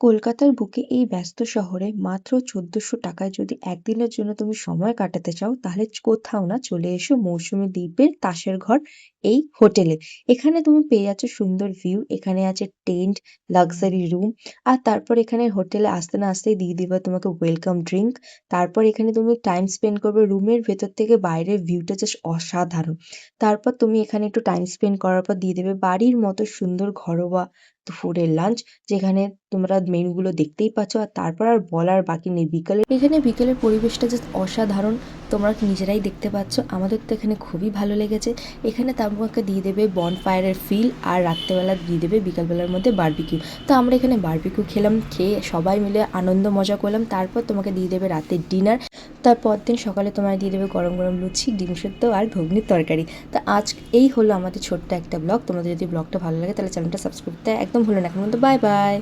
কলকাতার বুকে এই ব্যস্ত শহরে মাত্র ১৪০০ টাকায় যদি একদিনের জন্য তুমি সময় কাটাতে চাও তাহলে কোথাও না চলে এসো মৌসুমী দ্বীপের তাসের ঘর এই হোটেলে। এখানে তুমি পেয়ে যাচ্ছ সুন্দর ভিউ, এখানে আছে টেন্ট, লাক্সারি রুম। আর তারপর এখানে হোটেলে আসতে না আসতেই দিয়ে দিবে তোমাকে ওয়েলকাম ড্রিঙ্ক। তারপর এখানে তুমি টাইম স্পেন্ড করবে, রুমের ভেতর থেকে বাইরের ভিউটা জাস্ট অসাধারণ। তারপর তুমি এখানে একটু টাইম স্পেন্ড করার পর দিয়ে দেবে বাড়ির মতো সুন্দর ঘরোয়া দুপুরের লাঞ্চ, যেখানে তোমরা মেনুগুলো দেখতেই পাচ্ছ। আর তারপর আর বলার বাকি নেই, বিকেলের পরিবেশটা জাস্ট অসাধারণ। তোমরা নিজেরাই দেখতে পাচ্ছ, আমাদের তো এখানে খুবই ভালো লেগেছে। এখানে তোমাকে দিয়ে দেবে বনফায়ারের ফিল, আর রাত্রেবেলা দিয়ে দেবে বিকালবেলার মধ্যে বারবিকিউ। তো আমরা এখানে বারবিকিউ খেলাম, খেয়ে সবাই মিলে আনন্দ মজা করলাম। তারপর তোমাকে দিয়ে দেবে রাতের ডিনার। তারপর দিন সকালে তোমায় দিয়ে দেবে গরম গরম লুচি, ডিম সেদ্ধ আর ঘুগনির তরকারি। তো আজ এই হলো আমাদের ছোট্ট একটা ব্লগ। তোমাদের যদি ব্লগটা ভালো লাগে তাহলে চ্যানেলটা সাবস্ক্রাইব করতে একদম ভুলো না। এখন মতো বাই বাই।